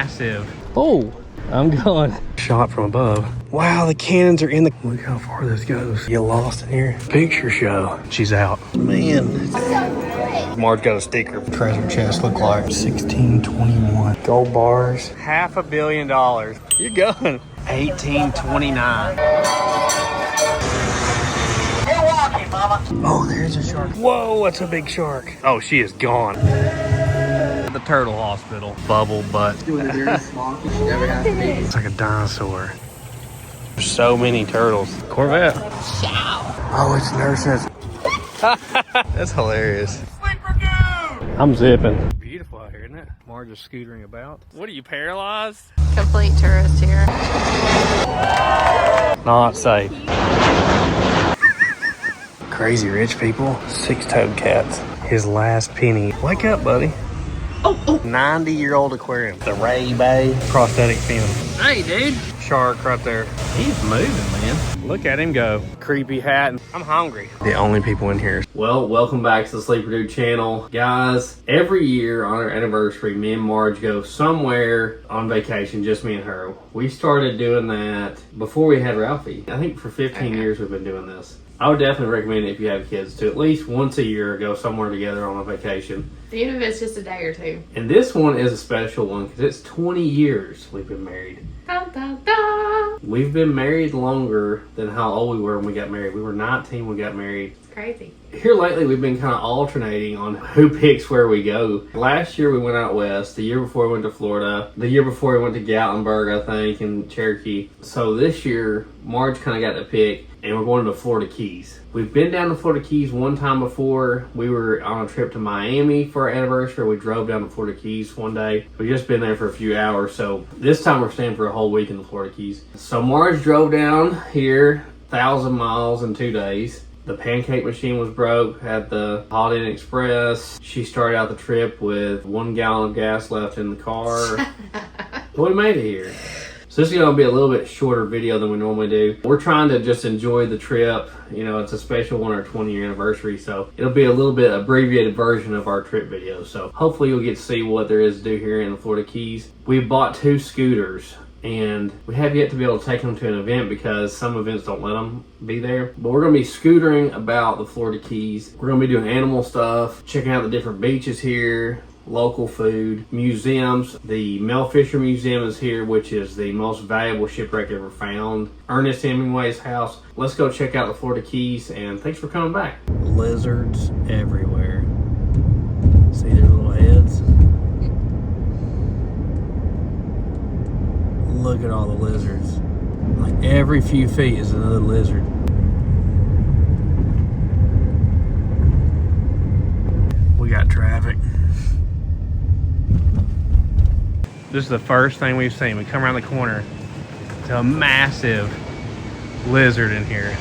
massive. Oh, I'm going. Shot from above. Wow, the cannons are in the... Look how far this goes. Get lost in here. Picture show. She's out. Man. Marge got a sticker. Treasure chest look like 1621. Gold bars. $500 million. You're going. 1829. Oh, there's a shark. Whoa, that's a big shark. Oh, she is gone. The turtle hospital. Bubble butt. It's like a dinosaur. There's so many turtles. Corvette. Oh, it's nurses. That's hilarious. I'm zipping. Beautiful out here, isn't it? Marge is scootering about. What are you, paralyzed? Complete tourist here. Not safe. Crazy rich people. 6-toed cats. His last penny. Wake up, buddy. Oh. 90-year-old aquarium. The Ray Bay prosthetic fin. Hey, dude. Shark right there. He's moving, man. Look at him go. Creepy hat. I'm hungry. The only people in here. Well, welcome back to the Sleeper Dude channel. Guys, every year on our anniversary, me and Marge go somewhere on vacation, just me and her. We started doing that before we had Ralphie. I think for 15 years we've been doing this. I would definitely recommend it if you have kids to at least once a year go somewhere together on a vacation. Even if it's just a day or two. And this one is a special one because it's 20 years we've been married. Dun, dun, dun. We've been married longer than how old we were when we got married. We were 19 when we got married. It's crazy. Here lately we've been kind of alternating on who picks where we go. Last year we went out west. The year before we went to Florida. The year before we went to Gatlinburg, I think, and Cherokee. So this year Marge kind of got to pick. And we're going to Florida Keys. We've been down to Florida Keys one time before. We were on a trip to Miami for our anniversary. We drove down to Florida Keys one day. We've just been there for a few hours. So this time we're staying for a whole week in the Florida Keys. So Marge drove down here 1,000 miles in 2 days. The pancake machine was broke, had the Holiday Inn Express. She started out the trip with 1 gallon of gas left in the car. But we made it here. So this is going to be a little bit shorter video than we normally do. We're trying to just enjoy the trip. You know, it's a special one, our 20-year anniversary. So it'll be a little bit abbreviated version of our trip video. So hopefully you'll get to see what there is to do here in the Florida Keys. We bought 2 scooters. And we have yet to be able to take them to an event because some events don't let them be there. But we're going to be scootering about the Florida Keys. We're going to be doing animal stuff, checking out the different beaches here, local food, museums. The MelFisher Museum is here, which is the most valuable shipwreck ever found. Ernest Hemingway's house. Let's go check out the Florida Keys, and thanks for coming back. Lizards everywhere. See their little heads? Look at all the lizards. Like every few feet is another lizard. We got traffic. This is the first thing we've seen. We come around the corner to a massive lizard in here.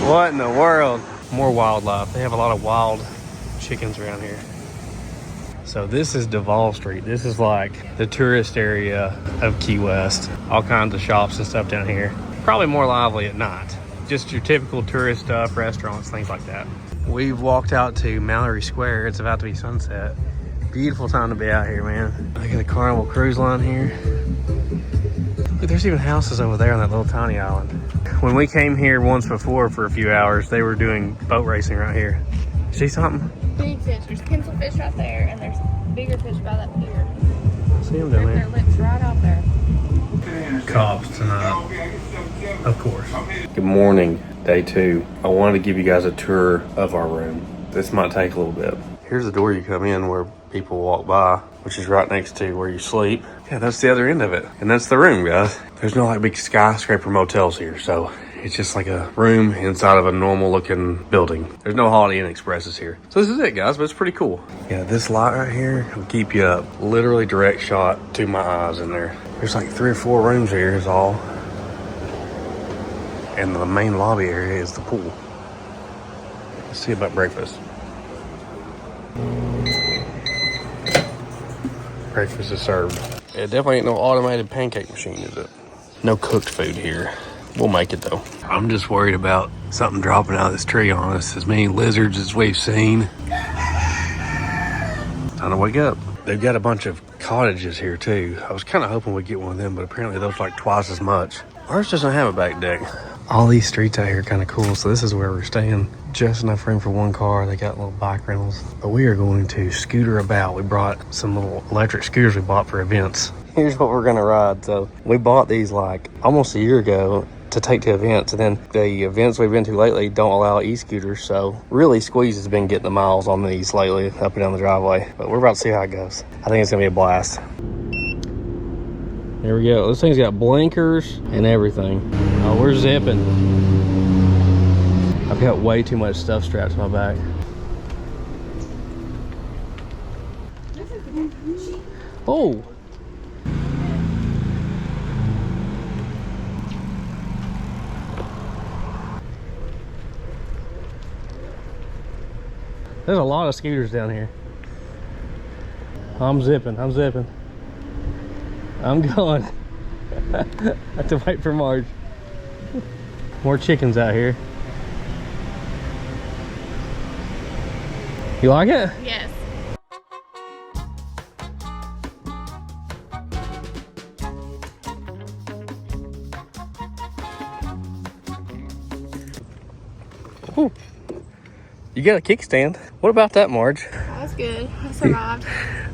What in the world? More wildlife. They have a lot of wild chickens around here. So this is Duval Street. This is like the tourist area of Key West. All kinds of shops and stuff down here. Probably more lively at night. Just your typical tourist stuff, restaurants, things like that. We've walked out to Mallory Square. It's about to be sunset. Beautiful time to be out here, man. Look at the Carnival Cruise Line here. Look, there's even houses over there on that little tiny island. When we came here once before for a few hours, they were doing boat racing right here. See something? Big fish. There's pencil fish right there, and there's bigger fish by that pier. See them down there? Their lips right out there. Cops tonight, of course. Good morning, day 2. I wanted to give you guys a tour of our room. This might take a little bit. Here's the door you come in where people walk by, which is right next to where you sleep. Yeah, that's the other end of it. And that's the room, guys. There's no like big skyscraper motels here, so it's just like a room inside of a normal looking building. There's no Holiday Inn Expresses here. So this is it, guys, but it's pretty cool. Yeah, this light right here will keep you up. Literally direct shot to my eyes in there. There's like 3 or 4 rooms here is all. And the main lobby area is the pool. Let's see about breakfast. Breakfast is served. It definitely ain't no automated pancake machine, is it? No cooked food here. We'll make it though. I'm just worried about something dropping out of this tree on us. As many lizards as we've seen. Time to wake up. They've got a bunch of cottages here too. I was kind of hoping we'd get one of them, but apparently those like twice as much. Ours doesn't have a back deck. All these streets out here are kind of cool, so this is where we're staying. Just enough room for one car. They got little bike rentals. But we are going to scooter about. We brought some little electric scooters we bought for events. Here's what we're gonna ride. So we bought these like almost a year ago to take to events, and then the events we've been to lately don't allow e-scooters, so really Squeeze has been getting the miles on these lately up and down the driveway. But we're about to see how it goes. I think it's gonna be a blast. There we go. This thing's got blinkers and everything. Oh, we're zipping. I've got way too much stuff strapped to my back. Oh! There's a lot of scooters down here. I'm zipping. I'm going. I have to wait for Marge. More chickens out here. You like it? Yes. Ooh. You got a kickstand. What about that, Marge? That's good. I survived.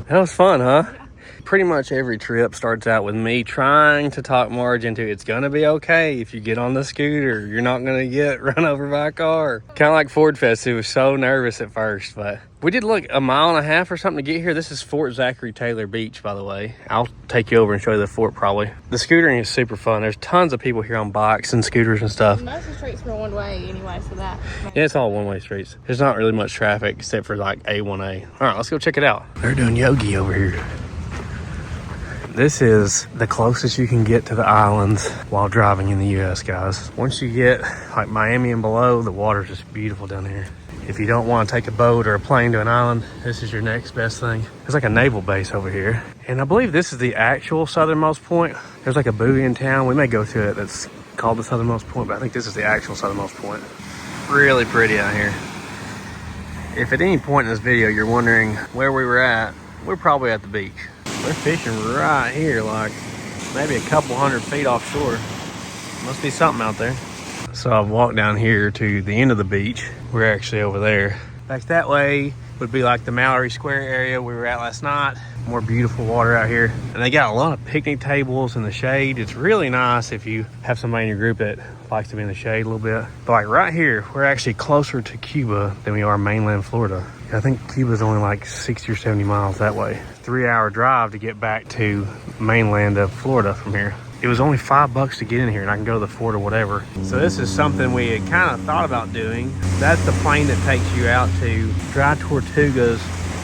That was fun, huh? Yeah. Pretty much every trip starts out with me trying to talk Marge into it's gonna be okay if you get on the scooter. You're not gonna get run over by a car. Kind of like Ford Fest, who was so nervous at first, but we did look a mile and a half or something to get here. This is Fort Zachary Taylor Beach, by the way. I'll take you over and show you the fort probably. The scootering is super fun. There's tons of people here on bikes and scooters and stuff. Most of the streets were one way anyway, so that. Yeah, it's all one-way streets. There's not really much traffic except for like A1A. All right, let's go check it out. They're doing yogi over here. This is the closest you can get to the islands while driving in the U.S., guys. Once you get like Miami and below, the water's just beautiful down here. If you don't want to take a boat or a plane to an island, this is your next best thing. There's like a naval base over here. And I believe this is the actual southernmost point. There's like a buoy in town. We may go to it that's called the southernmost point, but I think this is the actual southernmost point. Really pretty out here. If at any point in this video you're wondering where we were at, we're probably at the beach. We're fishing right here, like maybe a couple 100 feet offshore. Must be something out there. So I've walked down here to the end of the beach. We're actually over there. Back that way would be like the Mallory Square area we were at last night. More beautiful water out here. And they got a lot of picnic tables in the shade. It's really nice if you have somebody in your group that likes to be in the shade a little bit. But like right here, we're actually closer to Cuba than we are mainland Florida. I think Cuba's only like 60 or 70 miles that way. 3-hour drive to get back to mainland of Florida from here. It was only $5 to get in here, and I can go to the fort or whatever. So this is something we had kind of thought about doing. That's the plane that takes you out to Dry Tortugas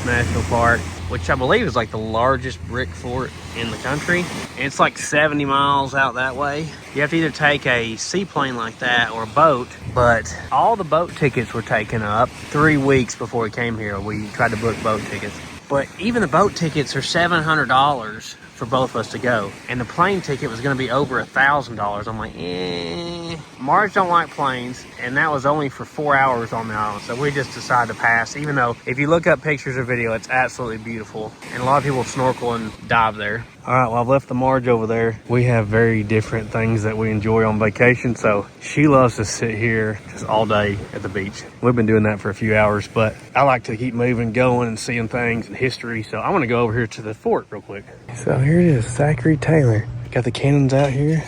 National Park, which I believe is like the largest brick fort in the country. It's like 70 miles out that way. You have to either take a seaplane like that or a boat, but all the boat tickets were taken up 3 weeks before we came here. We tried to book boat tickets. But even the boat tickets are $700 for both of us to go. And the plane ticket was gonna be over $1,000. I'm like, Marge don't like planes, and that was only for 4 hours on the island. So we just decided to pass, even though if you look up pictures or video, it's absolutely beautiful. And a lot of people snorkel and dive there. All right, well, I've left the Marge over there. We have very different things that we enjoy on vacation. So she loves to sit here just all day at the beach. We've been doing that for a few hours, but I like to keep moving, going and seeing things and history. So I'm gonna go over here to the fort real quick. So here it is, Zachary Taylor. Got the cannons out here.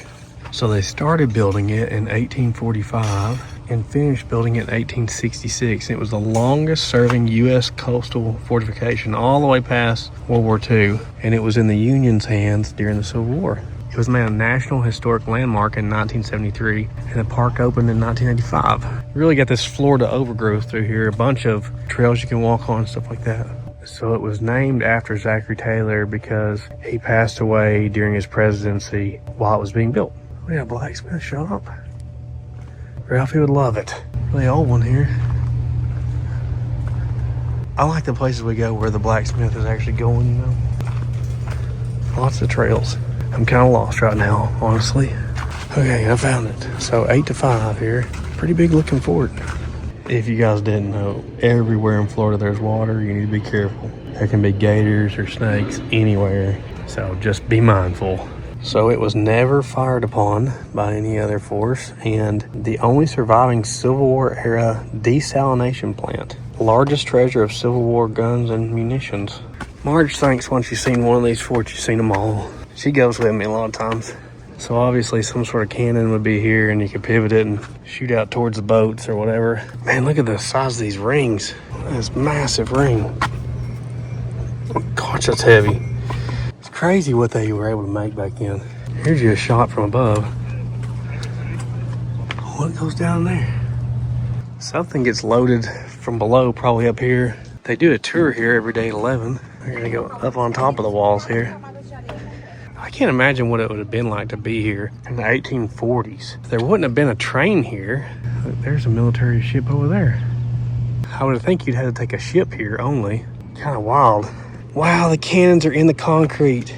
So they started building it in 1845 and finished building it in 1866. It was the longest serving U.S. coastal fortification all the way past World War II, and it was in the Union's hands during the Civil War. It was made a National Historic Landmark in 1973, and the park opened in 1985. Really got this Florida overgrowth through here, a bunch of trails you can walk on and stuff like that. So it was named after Zachary Taylor because he passed away during his presidency while it was being built. We got a blacksmith shop. Ralphie would love it. Really old one here. I like the places we go where the blacksmith is actually going, you know. Lots of trails. I'm kind of lost right now, honestly. Okay, I found it. So 8 to 5 here. Pretty big looking fort. If you guys didn't know, everywhere in Florida there's water. You need to be careful. There can be gators or snakes anywhere, so just be mindful. So it was never fired upon by any other force, and the only surviving Civil War era desalination plant. Largest treasure of Civil War guns and munitions. Marge thinks once you've seen one of these forts, you've seen them all. She goes with me a lot of times. So obviously some sort of cannon would be here, and you could pivot it and shoot out towards the boats or whatever. Man, look at the size of these rings. This massive ring. Oh gosh, that's heavy. It's crazy what they were able to make back then. Here's you a shot from above. What goes down there? Something gets loaded from below, probably up here. They do a tour here every day at 11. We're gonna go up on top of the walls here. I can't imagine what it would have been like to be here in the 1840s. There wouldn't have been a train here. There's a military ship over there. I would think you'd have to take a ship here only. Kind of wild. Wow, the cannons are in the concrete.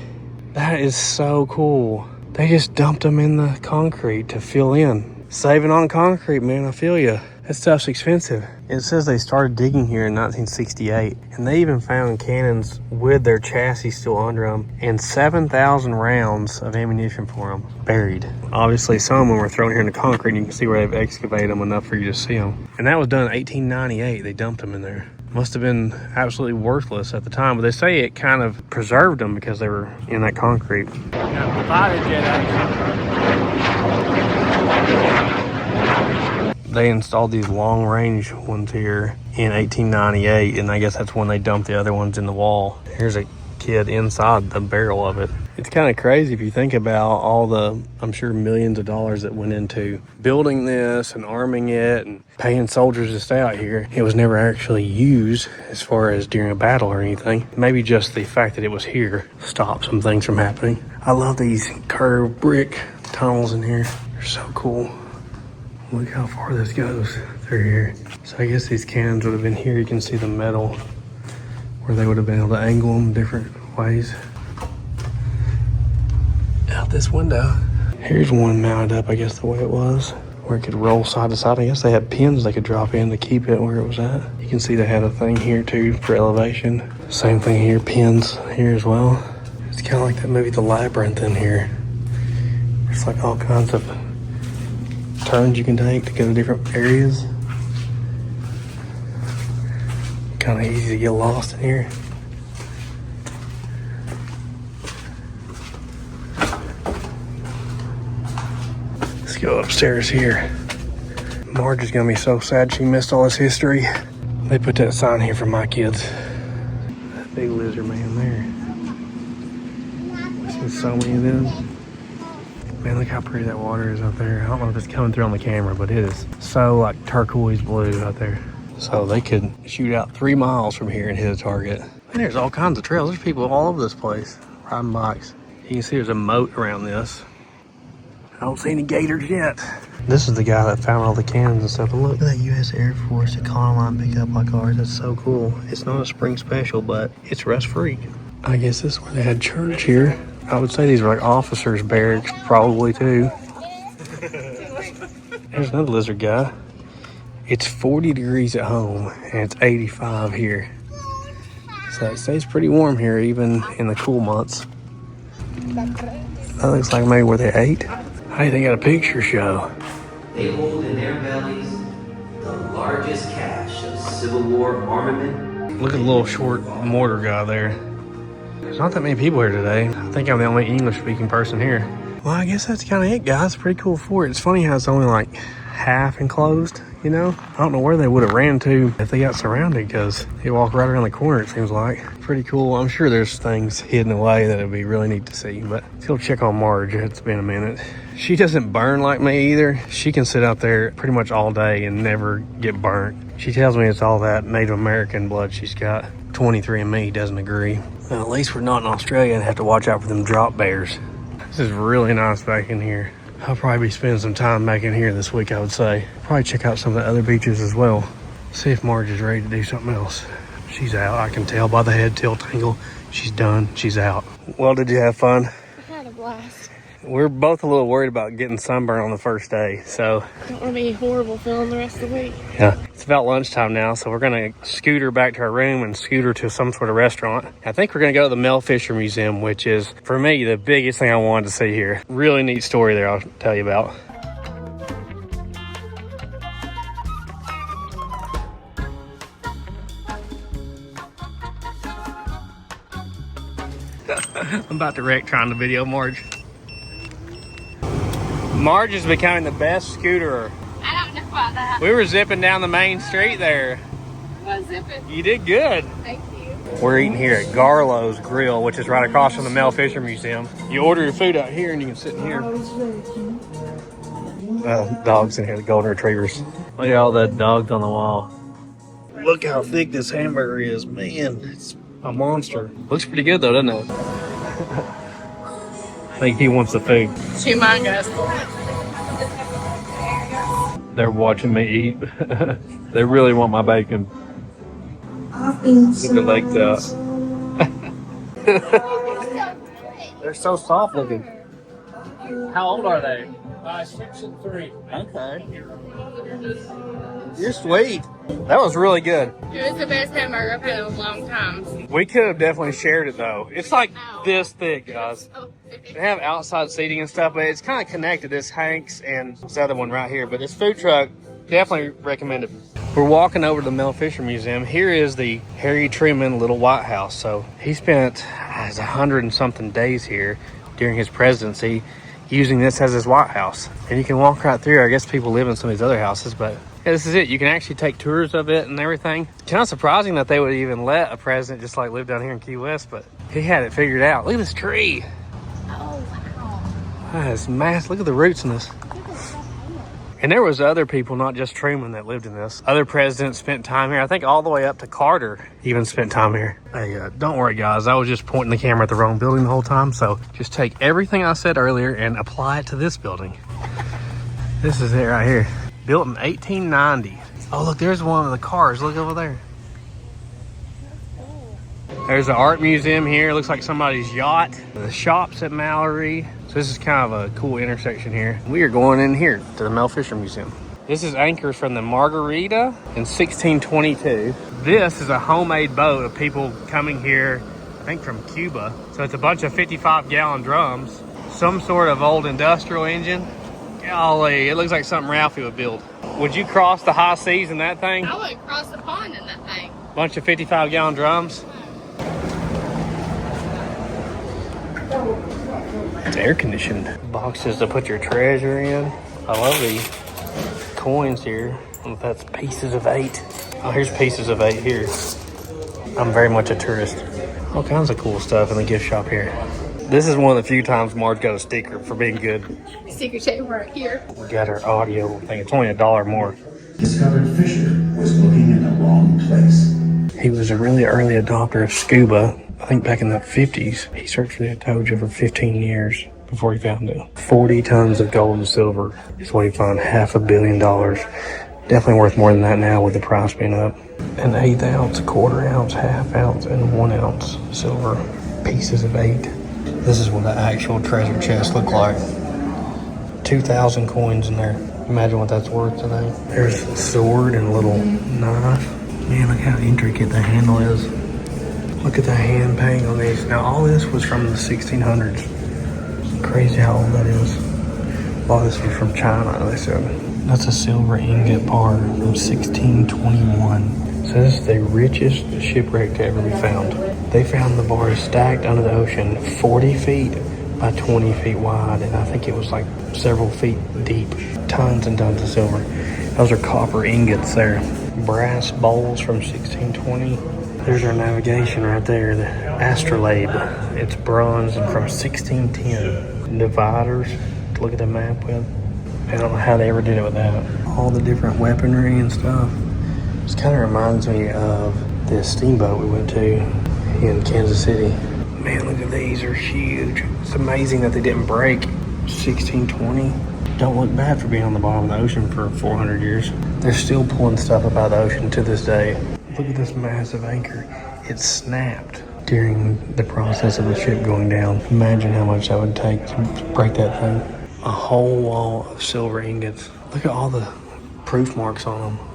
That is so cool. They just dumped them in the concrete to fill in. Saving on concrete, man, I feel ya. That stuff's expensive. It says they started digging here in 1968, and they even found cannons with their chassis still under them, and 7,000 rounds of ammunition for them buried. Obviously, some of them were thrown here in the concrete, and you can see where they've excavated them enough for you to see them. And that was done in 1898. They dumped them in there. Must have been absolutely worthless at the time, but they say it kind of preserved them because they were in that concrete. Got fighter jet action. They installed these long-range ones here in 1898, and I guess that's when they dumped the other ones in the wall. Here's a kid inside the barrel of it. It's kind of crazy if you think about all the, I'm sure, millions of dollars that went into building this and arming it and paying soldiers to stay out here. It was never actually used as far as during a battle or anything. Maybe just the fact that it was here stopped some things from happening. I love these curved brick tunnels in here. They're so cool. Look how far this goes through here. So I guess these cannons would have been here. You can see the metal where they would have been able to angle them different ways. Out this window. Here's one mounted up, I guess the way it was, where it could roll side to side. I guess they had pins they could drop in to keep it where it was at. You can see they had a thing here too for elevation. Same thing here, pins here as well. It's kind of like that movie The Labyrinth in here. It's like all kinds of turns you can take to go to different areas. Kind of easy to get lost in here. Let's go upstairs here. Marge is gonna be so sad she missed all this history. They put that sign here for my kids. That big lizard man there. I've seen so many of them. Man, look how pretty that water is out there. I don't know if it's coming through on the camera, but it is so like turquoise blue out there. So they could shoot out 3 miles from here and hit a target. And there's all kinds of trails. There's people all over this place riding bikes. You can see there's a moat around this. I don't see any gators yet. This is the guy that found all the cannons and stuff. And look at that U.S. Air Force Econoline pickup like ours. That's so cool. It's not a spring special, but it's rust-free. I guess this is where they had church here. I would say these are like officers' barracks, probably too. There's another lizard guy. It's 40 degrees at home and it's 85 here. So it stays pretty warm here even in the cool months. That looks like maybe where they ate. Hey, they got a picture show. They hold in their bellies the largest cache of Civil War armament. Look at the little short mortar guy there. There's not that many people here today. I think I'm the only English-speaking person here. Well, I guess that's kind of it, guys. Pretty cool fort. It's funny how it's only like half enclosed, you know? I don't know where they would have ran to if they got surrounded, because they walk right around the corner, it seems like. Pretty cool. I'm sure there's things hidden away that would be really neat to see, but let's go check on Marge. It's been a minute. She doesn't burn like me either. She can sit out there pretty much all day and never get burnt. She tells me it's all that Native American blood she's got. 23andMe doesn't agree. Well, at least we're not in Australia and have to watch out for them drop bears. This is really nice back in here. I'll probably be spending some time back in here this week, I would say. Probably check out some of the other beaches as well. See if Marge is ready to do something else. She's out. I can tell by the head tilt angle. She's done. She's out. Well, did you have fun? I had a blast. We're both a little worried about getting sunburn on the first day, so. Don't want to be horrible feeling the rest of the week. Yeah, it's about lunchtime now, so we're gonna scooter back to our room and scooter to some sort of restaurant. I think we're gonna go to the MelFisher Museum, which is, for me, the biggest thing I wanted to see here. Really neat story there I'll tell you about. I'm about to wreck trying to video Marge. Marge is becoming the best scooterer. I don't know about that. We were zipping down the main street there. I was zipping. You did good. Thank you. We're eating here at Garlow's Grill, which is right across from the MelFisher Museum. You order your food out here and you can sit in here. Dogs in here, the golden retrievers. Look at all the dogs on the wall. Look how thick this hamburger is. Man, it's a monster. Looks pretty good though, doesn't it? I think he wants the food. Chew mine, guys. They're watching me eat. They really want my bacon. Look at like They're so soft looking. How old are they? 6 and 3. Okay. You're sweet. That was really good. It was the best hamburger I've had in a long time. We could have definitely shared it though. It's like this thick, guys. They have outside seating and stuff, but it's kind of connected. This Hank's and this other one right here. But this food truck, definitely recommended. We're walking over to the MelFisher Museum. Here is the Harry Truman Little White House. So he spent 100 and something days here during his presidency, using this as his White House. And you can walk right through. I guess people live in some of these other houses, but yeah, this is it. You can actually take tours of it and everything. It's kind of surprising that they would even let a president just like live down here in Key West, but he had it figured out. Look at this tree. Oh, wow. That is massive. Look at the roots in this. And there was other people, not just Truman, that lived in this. Other presidents spent time here. I think all the way up to Carter even spent time here. Hey, don't worry, guys. I was just pointing the camera at the wrong building the whole time. So just take everything I said earlier and apply it to this building. This is it right here. Built in 1890. Oh, look, there's one of the cars. Look over there. There's an art museum here. It looks like somebody's yacht. The shops at Mallory. So this is kind of a cool intersection here. We are going in here to the MelFisher Museum. This is anchors from the Margarita in 1622. This is a homemade boat of people coming here, I think from Cuba. So it's a bunch of 55-gallon drums. Some sort of old industrial engine. Golly, it looks like something Ralphie would build. Would you cross the high seas in that thing? I would cross the pond in that thing. Bunch of 55-gallon drums. It's air conditioned. Boxes to put your treasure in. I love these coins here. I don't know if that's pieces of 8. Oh, here's pieces of 8 here. I'm very much a tourist. All kinds of cool stuff in the gift shop here. This is one of the few times Marge got a sticker for being good. Secret chamber right here. We got her audio thing. It's only $1 more. Discovered Fisher was looking in the wrong place. He was a really early adopter of scuba. I think back in the 50s, he searched for the Atoja for 15 years before he found it. 40 tons of gold and silver is what he found, $500 million. Definitely worth more than that now with the price being up. An 1/8 ounce, 1/4 ounce, 1/2 ounce, and 1 ounce silver pieces of 8. This is what the actual treasure chest looked like. 2,000 coins in there. Imagine what that's worth today. There's a sword and a little knife. Man, look how intricate the handle is. Look at the hand painting on these. Now, all this was from the 1600s. Crazy how old that is. A lot of this was from China, they said. That's a silver ingot bar from 1621. So this is the richest shipwreck to ever be found. They found the bar stacked under the ocean 40 feet by 20 feet wide, and I think it was like several feet deep. Tons and tons of silver. Those are copper ingots there. Brass bowls from 1620. There's our navigation right there, the astrolabe. It's bronze and from 1610. Dividers to look at the map with. I don't know how they ever did it with that. All the different weaponry and stuff. This kind of reminds me of the steamboat we went to in Kansas City. Man, look at these, they're huge. It's amazing that they didn't break. 1620. Don't look bad for being on the bottom of the ocean for 400 years. They're still pulling stuff up out of the ocean to this day. Look at this massive anchor. It snapped. during the process of the ship going down. Imagine how much that would take to break that thing. A whole wall of silver ingots. Look at all the proof marks on them.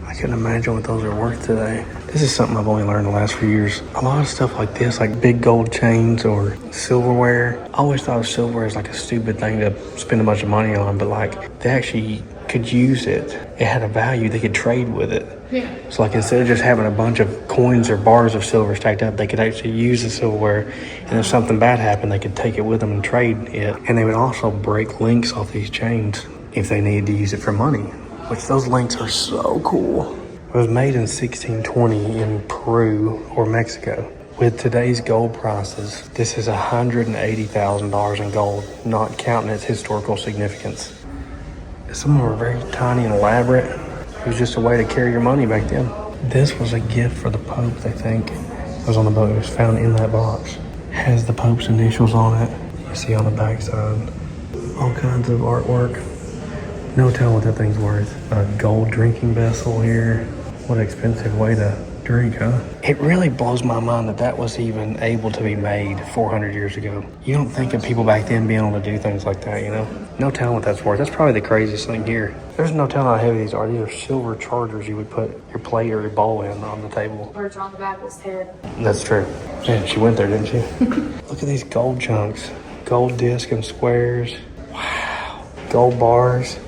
I couldn't imagine what those are worth today. This is something I've only learned the last few years. A lot of stuff like this, like big gold chains or silverware. I always thought of silverware as like a stupid thing to spend a bunch of money on, but like they actually could use it. It had a value. They could trade with it. Yeah. So like instead of just having a bunch of coins or bars of silver stacked up, they could actually use the silverware, and if something bad happened, they could take it with them and trade it. And they would also break links off these chains if they needed to use it for money, which those links are so cool. It was made in 1620 in Peru or Mexico. With today's gold prices, this is $180,000 in gold, not counting its historical significance. Some of them are very tiny and elaborate. It was just a way to carry your money back then. This was a gift for the Pope, they think. It was on the boat. It was found in that box. Has the Pope's initials on it. You see on the backside. All kinds of artwork. No telling what that thing's worth. A gold drinking vessel here. What an expensive way to drink, huh? It really blows my mind that that was even able to be made 400 years ago. You don't think of people back then being able to do things like that, you know? No telling what that's worth. That's probably the craziest thing here. There's no telling how heavy these are. These are silver chargers you would put your plate or your bowl in on the table. Or John the Baptist's head. That's true. Yeah, she went there, didn't she? Look at these gold chunks. Gold disc and squares. Wow. Gold bars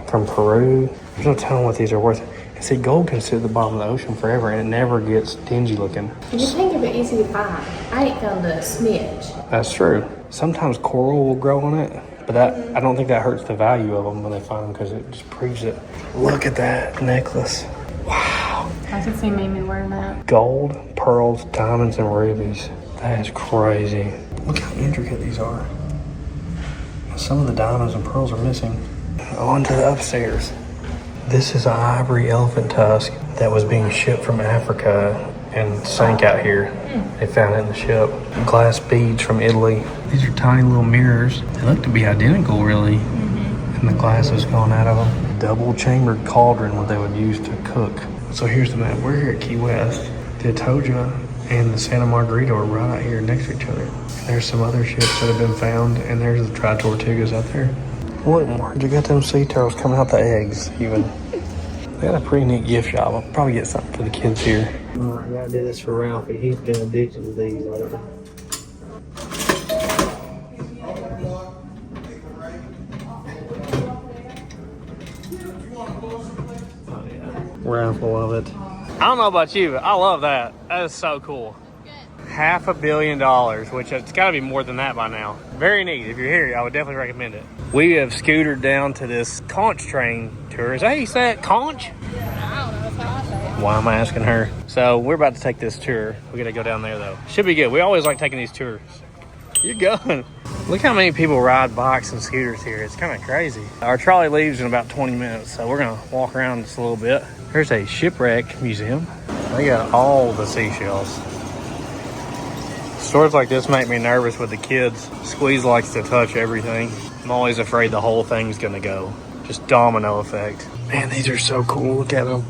from Peru. There's no telling what these are worth. And see, gold can sit at the bottom of the ocean forever and it never gets dingy looking. You think of it easy to find. I ain't found a smidge. That's true. Sometimes coral will grow on it, but I don't think that hurts the value of them when they find them because it just proves it. Look at that necklace. Wow. I could see Mimi wearing that. Gold, pearls, diamonds, and rubies. That is crazy. Look how intricate these are. Some of the diamonds and pearls are missing. On to the upstairs. This is an ivory elephant tusk that was being shipped from Africa and sank out here. They found it in the ship. Glass beads from Italy. These are tiny little mirrors. They look to be identical, really. And the glass has gone out of them. Double chambered cauldron, what they would use to cook. So here's the map. We're here at Key West. The Atocha and the Santa Margarita are right out here next to each other. And there's some other ships that have been found, and there's the Tri-Tortugas out there. Look, Marge, you got them sea turtles coming out the eggs, even. They got a pretty neat gift shop. I'll probably get something for the kids here. I gotta do this for Ralphie. He's been addicted to these lately. Oh yeah, Ralph will love it. I don't know about you, but I love that. That is so cool. $500 million, which it's got to be more than that by now. Very neat. If you're here, I would definitely recommend it. We have scootered down to this conch train tour. Is that how you say it? Conch? I don't know. That's how I say it. Why am I asking her? So we're about to take this tour. We got to go down there though. Should be good. We always like taking these tours. You're going. Look how many people ride bikes and scooters here. It's kind of crazy. Our trolley leaves in about 20 minutes, so we're going to walk around just a little bit. There's a shipwreck museum. They got all the seashells. Stores like this make me nervous with the kids. Squeeze likes to touch everything. I'm always afraid the whole thing's gonna go. Just domino effect. Man, these are so cool. Look at them.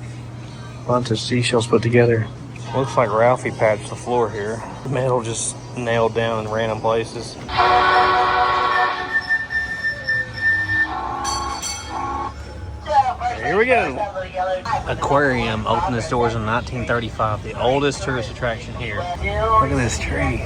Bunch of seashells put together. Looks like Ralphie patched the floor here. Metal just nailed down in random places. Here we go. Aquarium opened its doors in 1935. The oldest tourist attraction here. Look at this tree.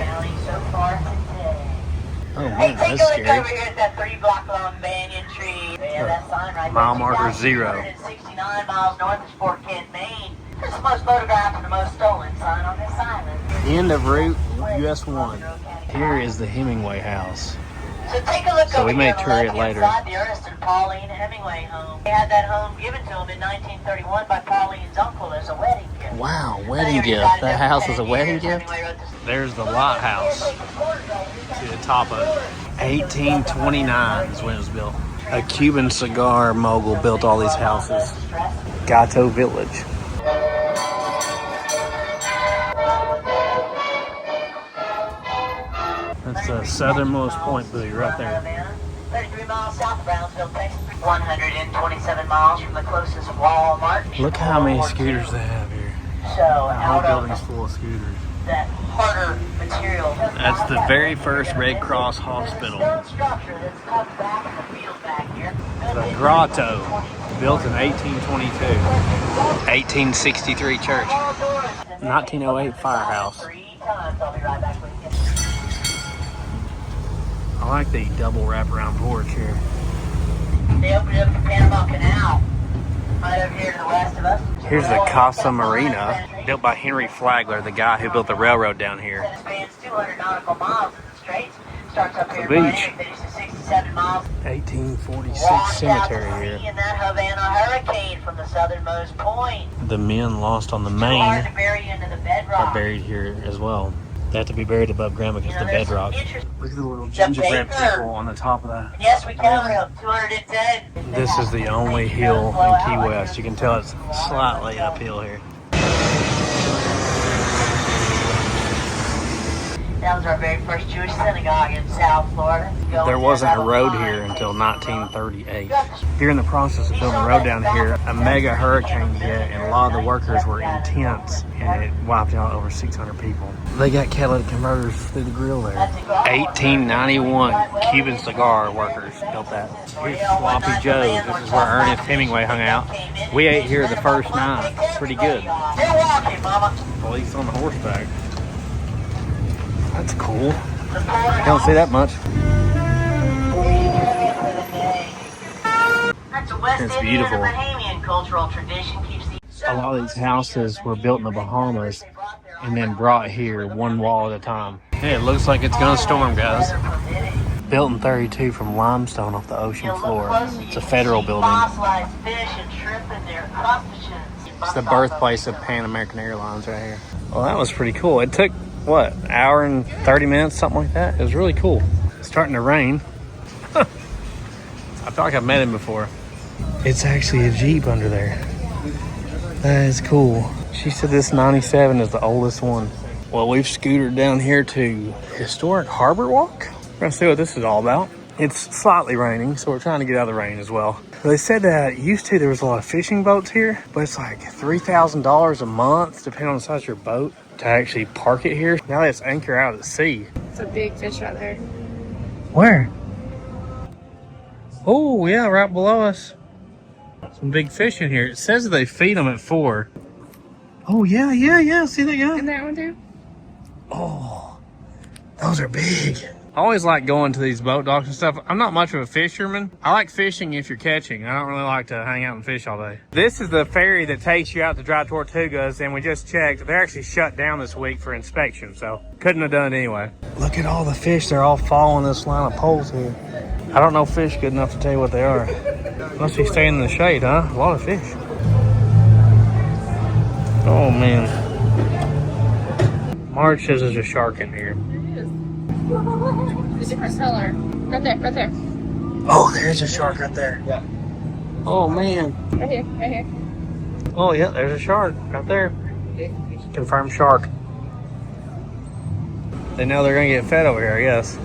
Oh man, that's scary. Over here at that 3-block-long banyan tree. Yeah, that sign right Mile there. marker 0. 169 miles north of Fort Kent, Maine. It's the most photographed and the most stolen sign on this island. End of route US 1. Here is the Hemingway House. So take a look So we over may here on the tour it left-hand later. side, the Ernest and Pauline Hemingway home. They had that home given to them in 1931 by Pauline's uncle as a wedding gift. Wow, wedding gift. That house was a wedding gift? There's the lighthouse. See the top of it. 1829 is when it was built. A Cuban cigar mogul built all these houses. Gato Village. That's the southernmost point buoy right there. 33 miles south of Brownsville, Texas. 127 miles from the closest Walmart. Look how many scooters they have here. So The whole out of building's full of scooters. that harder material. That's the very first Red Cross hospital. Stone structure that's tucked back in the field back here. The Grotto, built in 1822. 1863 church. 1908 firehouse. 3 times. I'll be right back with you. I like the double wraparound porch here. They opened up the Panama Canal right over here to the west of us. Here's the Casa Marina, built by Henry Flagler, the guy who built the railroad down here. It spans 200 nautical miles in the straits. Starts up here The in beach. Miami, finishes 67 miles. 1846 Washed out to cemetery sea here. in that Havana hurricane from the southernmost point. The men lost on the Too hard Maine to bury into the bedrock. are buried here as well. They have to be buried above ground because You know, the there's bedrock. some interest- Look at the little The gingerbread baker. people on the top of that. Yes, we counted them. 210. This is the only hill in Key West. You can tell it's slightly uphill here. That was our very first Jewish synagogue in South Florida. There wasn't a road here until 1938. During the process of building the road down here, a mega hurricane hit and a lot of the workers were in tents and it wiped out over 600 people. They got catalytic converters through the grill there. 1891, Cuban cigar workers built that. Here's Sloppy Joe's. This is where Ernest Hemingway hung out. We ate here the first night. Pretty good. They're walking, Mama. Police on the horseback. That's cool. You don't see that much. That's a West It's Indian beautiful. and Bahamian cultural tradition keeps the A lot of these houses were built in the Bahamas and then brought here one wall at a time. Hey, it looks like it's gonna storm, guys. Built in 32 from limestone off the ocean floor. It's a federal building. Fossilized fish and shrimp in their crustaceans. It's the birthplace of Pan American Airlines right here. Well, that was pretty cool. It took, what, an hour and 30 minutes, something like that? It was really cool. It's starting to rain. I feel like I've met him before. It's actually a Jeep under there. That is cool. She said this 97 is the oldest one. Well, we've scootered down here to Historic Harbor Walk. We're gonna see what this is all about. It's slightly raining, so we're trying to get out of the rain as well. They said that used to there was a lot of fishing boats here, but it's like $3,000 a month, depending on the size of your boat, to actually park it here. Now it's anchor out at sea. It's a big fish right there. Where? Oh, yeah, right below us. Some big fish in here. It says that they feed them at 4. Oh, yeah. See that guy? And that one too? Oh, those are big. I always like going to these boat docks and stuff. I'm not much of a fisherman. I like fishing if you're catching. I don't really like to hang out and fish all day. This is the ferry that takes you out to Dry Tortugas, and we just checked. They're actually shut down this week for inspection, so couldn't have done it anyway. Look at all the fish. They're all following this line of poles here. I don't know fish good enough to tell you what they are. Must be staying in the shade, huh? A lot of fish. Oh, man. Marge says there's a shark in here. It's a different color. Right there. Oh, there's a shark right there. Yeah. Oh, man. Right here. Oh, yeah, there's a shark right there. Confirmed shark. They know they're going to get fed over here, I guess.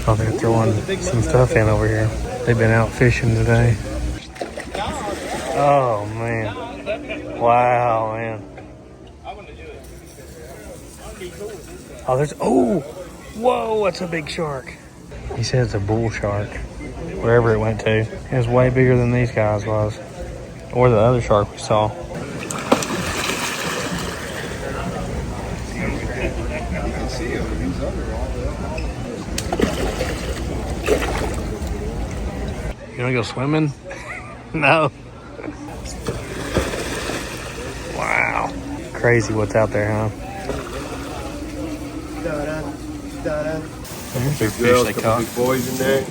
Oh, they're throwing some stuff in over here. They've been out fishing today. Oh, man. Wow, man. Oh, there's... Oh! Whoa, that's a big shark. He said it's a bull shark. Wherever it went to. It was way bigger than these guys was. Or the other shark we saw. You wanna go swimming? No. Wow. Crazy what's out there, huh? There's their fish they caught. Boys in there.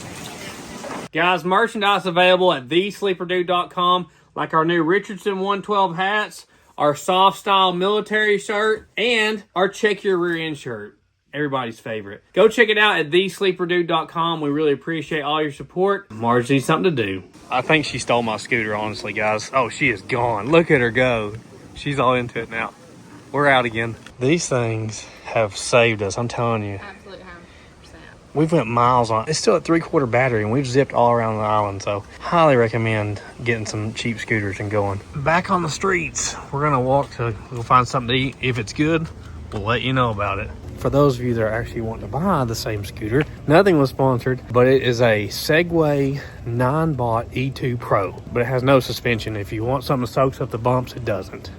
Guys, merchandise available at thesleeperdude.com, like our new Richardson 112 hats, our soft style military shirt, and our check your rear end shirt. Everybody's favorite. Go check it out at thesleeperdude.com. We really appreciate all your support. Marge needs something to do. I think she stole my scooter, honestly, guys. Oh, she is gone. Look at her go. She's all into it now. We're out again. These things have saved us, I'm telling you. Absolute 100%. We've went miles on it. It's still at 3/4 battery, and we've zipped all around the island, so highly recommend getting some cheap scooters and going. Back on the streets. We're gonna walk to, we'll find something to eat. If it's good, we'll let you know about it. For those of you that are actually wanting to buy the same scooter, nothing was sponsored, but it is a Segway 9-bot E2 Pro, but it has no suspension. If you want something that soaks up the bumps, it doesn't.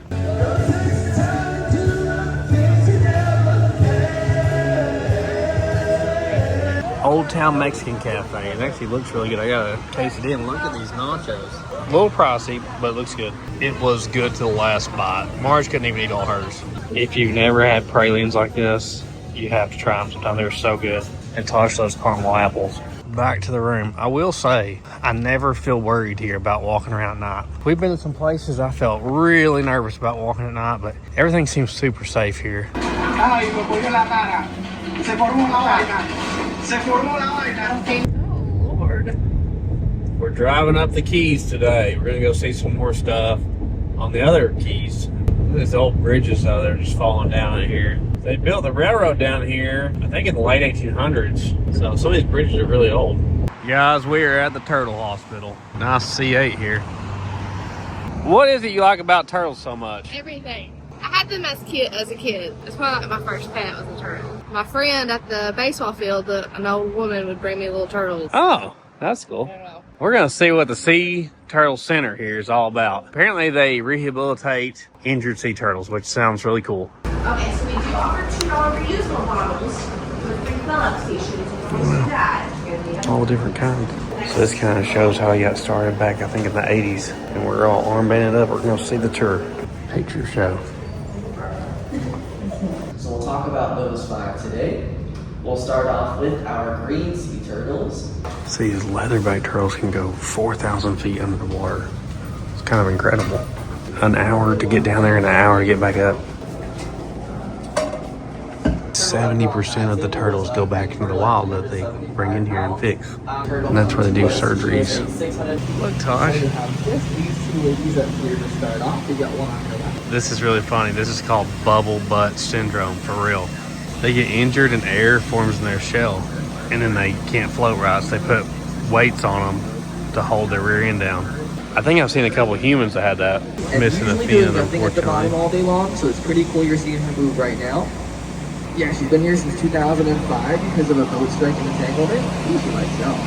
Old Town Mexican Cafe. It actually looks really good. I got a taste it in. Look at these nachos. A little pricey, but it looks good. It was good to the last bite. Marge couldn't even eat all hers. If you've never had pralines like this, you have to try them sometime. They're so good. And Tosh loves caramel apples. Back to the room. I will say, I never feel worried here about walking around at night. We've been to some places I felt really nervous about walking at night, but everything seems super safe here. Oh, Lord. We're driving up the Keys today. We're gonna go see some more stuff on the other Keys. These old bridges though, they're just falling down in here. They built the railroad down here, I think in the late 1800s. So some of these bridges are really old. Guys, we are at the Turtle Hospital. Nice C8 here. What is it you like about turtles so much? Everything. I had them as a kid. That's probably like my first pet was a turtle. My friend at the baseball field, an old woman would bring me little turtles. Oh, that's cool. I don't know. We're gonna see what the Sea Turtle Center here is all about. Apparently they rehabilitate injured sea turtles, which sounds really cool. Okay, so we do offer $2 reusable bottles with 3 fill-up stations. All different kinds. So this kind of shows how he got started back, I think, in the 80s. And we're all armbanded up. We're gonna see the tour. Picture show. So we'll talk about those 5 today. We'll start off with our green sea turtles. See, these leatherback turtles can go 4,000 feet under the water. It's kind of incredible. An hour to get down there and an hour to get back up. 70% of the turtles go back into the wild that they bring in here and fix. And that's where they do surgeries. Look, Tosh. These 2 ladies up here to start off. We got one on her left. This is really funny. This is called bubble butt syndrome, for real. They get injured and air forms in their shell, and then they can't float right, so they put weights on them to hold their rear end down. I think I've seen a couple of humans that had that. And Missing a usually fin, doing nothing at the bottom all day long, so it's pretty cool you're seeing her move right now. Yeah, she's been here since 2005 because of a boat strike and entanglement. Ooh, she likes out.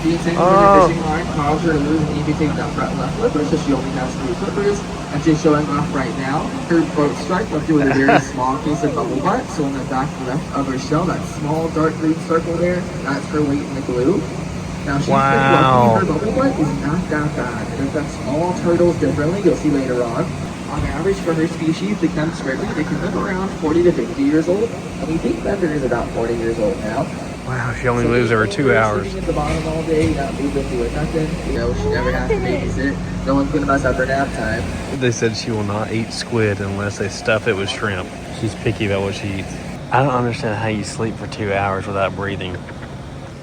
The entanglement fishing line caused her to lose and amputate that front left flipper, so she only has 3 flippers. And she's showing off right now. Her boat strike left her with a very small case of bubble butt. So on the back left of her shell, that small dark green circle there, that's her weight in the glue. Now she's been lucky her bubble butt is not that bad. It affects all turtles differently, you'll see later on. On average for her species, the Kemp squidly, they can live around 40 to 50 years old. And we think Bender is about 40 years old now. Wow, she only lives over 2 hours. Sitting at the bottom all day, not moving, doing nothing. You know, she never has to babysit. No one's gonna mess up her nap time. They said she will not eat squid unless they stuff it with shrimp. She's picky about what she eats. I don't understand how you sleep for 2 hours without breathing.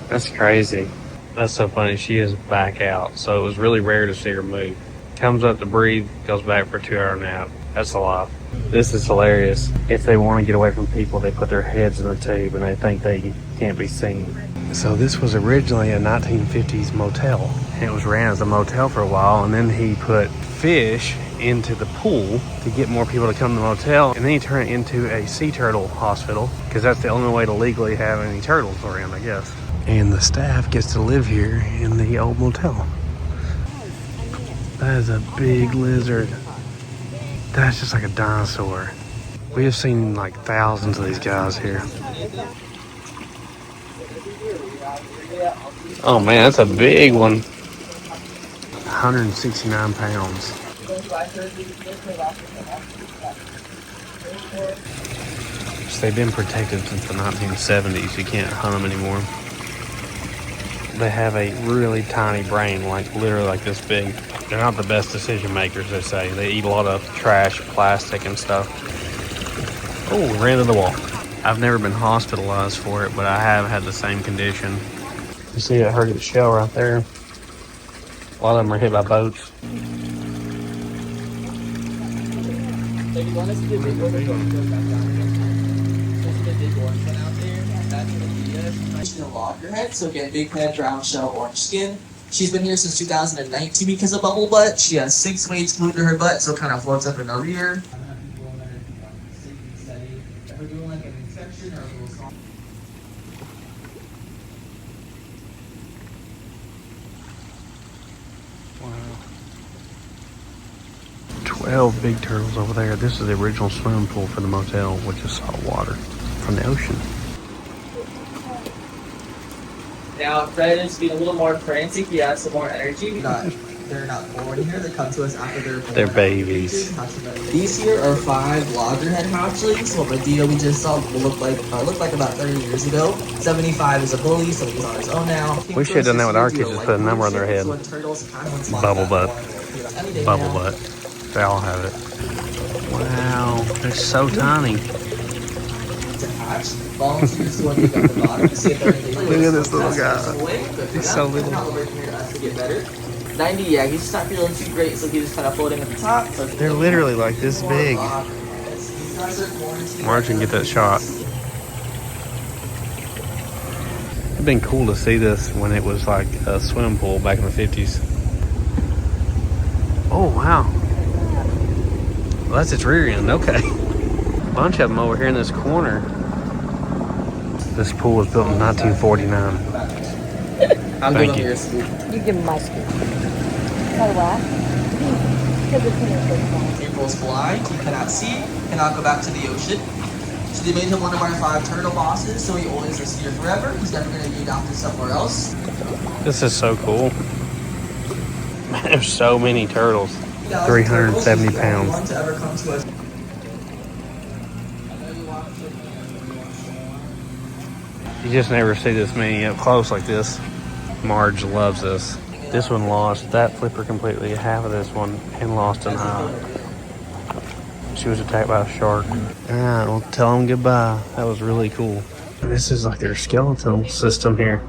That's crazy. That's so funny. She is back out, so it was really rare to see her move. Comes up to breathe, goes back for a 2 hour nap. That's a lot. This is hilarious. If they want to get away from people, they put their heads in the tube and they think they can't be seen. So this was originally a 1950s motel. It was ran as a motel for a while, and then he put fish into the pool to get more people to come to the motel, and then he turned it into a sea turtle hospital because that's the only way to legally have any turtles around, I guess. And the staff gets to live here in the old motel. That is a big lizard. That's just like a dinosaur. We have seen like thousands of these guys here. Oh man, that's a big one. 169 pounds. So they've been protected since the 1970s. You can't hunt them anymore. They have a really tiny brain, like literally like this big. They're not the best decision makers, they say. They eat a lot of trash, plastic and stuff. Oh, we ran into the wall. I've never been hospitalized for it, but I have had the same condition. You see it hurt its shell right there. A lot of them are hit by boats. She's gonna lock her head, so again, big head, round shell, orange skin. She's been here since 2019 because of bubble butt. She has 6 weights glued to her butt, so it kind of floats up in the rear. Her Wow. 12 big turtles over there. This is the original swimming pool for the motel, which is salt water from the ocean. Now, Fred is being a little more frantic. He has some more energy. They're not born here. They come to us after they're born. They're babies. These here are 5 loggerhead hatchlings. What Medea we just saw looked like about 30 years ago. 75 is a bully, so he's on his own now. We should have done that with our kids, just put a number on their head. Bubble butt. Bubble butt. They all have it. Wow, they're so tiny. Look at this little guy. He's so little. 90, yeah, he's not feeling too great, so he's just kind of floating at the top. So they're literally like this big. Marge can get that shot. It'd been cool to see this when it was like a swimming pool back in the 50s. Oh, wow. Well, that's its rear end, okay. A bunch of them over here in this corner. This pool was built in 1949. Thank you. You give him my scoop. Oh, what? April's blind, he cannot see, cannot go back to the ocean. So they made him one of our 5 turtle bosses, so he always is here forever. He's never going to be adopted somewhere else. This is so cool. Man, there's so many turtles. 370 pounds. One to ever come to us. You just never see this many up close like this. Marge loves this. This one lost that flipper completely, half of this one, and lost an eye. She was attacked by a shark. Alright, well, tell them goodbye. That was really cool. This is like their skeletal system here.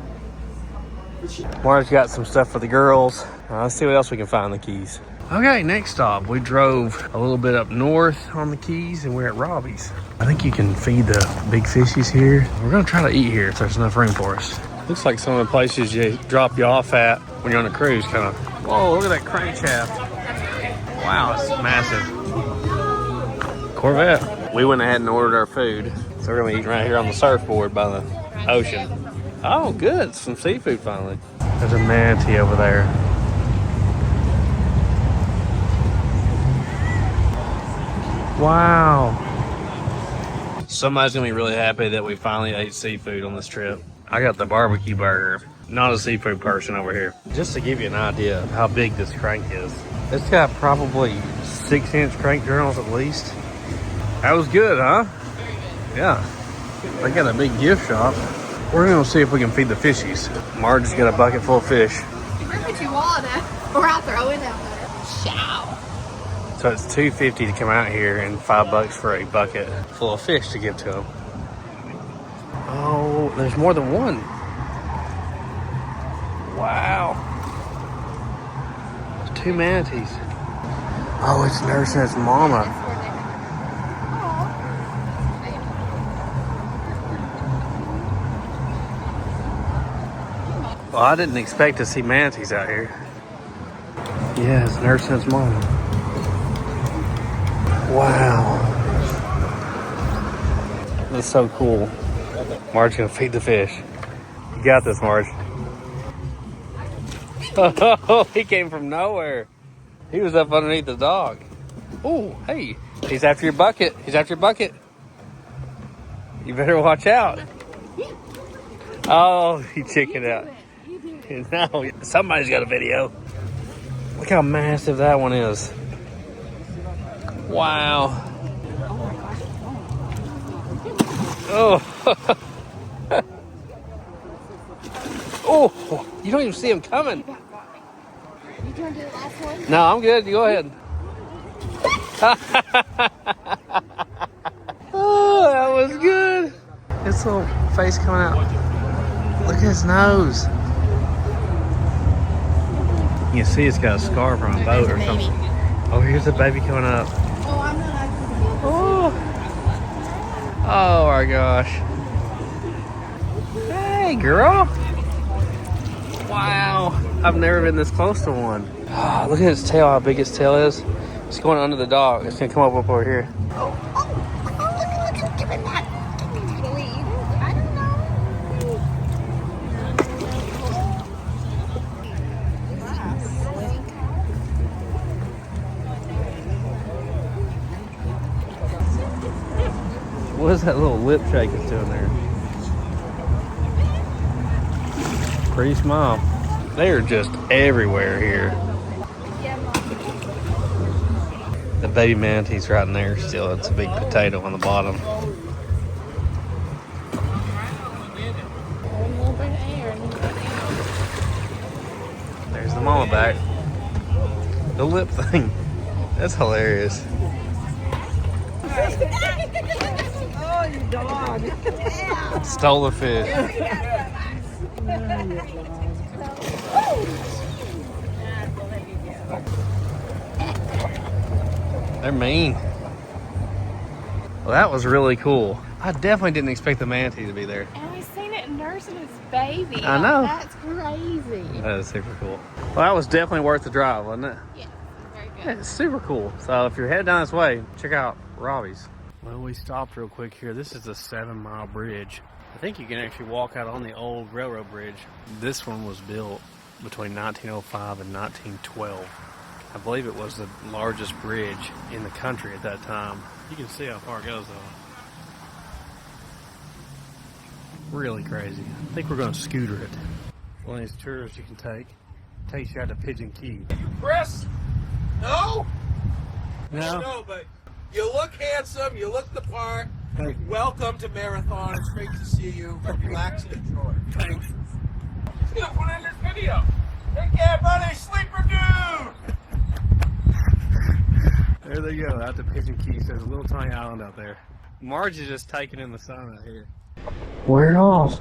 Marge got some stuff for the girls. Let's see what else we can find in the Keys. Okay, next stop. We drove a little bit up north on the Keys and we're at Robbies. I think you can feed the big fishies here. We're gonna try to eat here if there's enough room for us. Looks like some of the places you drop you off at when you're on a cruise, kind of. Whoa, look at that crankshaft. Wow, it's massive. Corvette. We went ahead and ordered our food. So we're gonna be eating right here on the surfboard by the ocean. Oh, good, some seafood finally. There's a manatee over there. Wow. Somebody's gonna be really happy that we finally ate seafood on this trip. I got the barbecue burger. Not a seafood person over here. Just to give you an idea of how big this crank is. It's got probably 6-inch crank journals at least. That was good, huh? Yeah. They got a big gift shop. We're gonna see if we can feed the fishies. Marge's got a bucket full of fish. Where would you want it? Or I'll throw it out there. Shout. So it's $2.50 to come out here and $5 for a bucket full of fish to give to them. Oh, there's more than one. Wow. There's 2 manatees. Oh, it's nursing its mama. Well, I didn't expect to see manatees out here. Yeah, it's nursing its mama. Wow. That's so cool. Marge's gonna feed the fish. You got this, Marge. Oh, he came from nowhere. He was up underneath the dog. Oh, hey. He's after your bucket. He's after your bucket. You better watch out. Oh, he chickened out. No, somebody's got a video. Look how massive that one is. Wow. Oh. Oh, you don't even see him coming. You trying to do the last one? No, I'm good. You go ahead. Oh, that was good. His little face coming out. Look at his nose. You can see it's got a scar from a boat or something. Oh, here's the baby coming up. Oh, I'm not actually. Oh my gosh. Hey, girl. Wow. I've never been this close to one. Oh, look at its tail, how big its tail is. It's going under the dog. It's going to come up over here. is that little lip shake it's doing there? Pretty small. They are just everywhere here. The baby manatee's right in there still. It's a big potato on the bottom. There's the mama back. The lip thing. That's hilarious. Oh, you dog. Stole the fish. They're mean. Well, that was really cool. I definitely didn't expect the manatee to be there. And we seen it nursing its baby. I know. That's crazy. That is super cool. Well, that was definitely worth the drive, wasn't it? Yeah, very good. Yeah, it's super cool. So if you're heading down this way, check out Robbies. Well, we stopped real quick here. This is the 7-mile bridge. I think you can actually walk out on the old railroad bridge. This one was built between 1905 and 1912. I believe it was the largest bridge in the country at that time. You can see how far it goes though. Really crazy. I think we're going to scooter it. One of these tours you can take. Takes you out to Pigeon Key. Chris? No? No? No, but you look handsome, you look the part. Welcome to Marathon. It's great to see you. Relax and enjoy. Thanks. He's going to put in this video. Take care, buddy. Sleeper dude. There they go, out to Pigeon Key. So there's a little tiny island out there. Marge is just taking in the sun out here. We're off.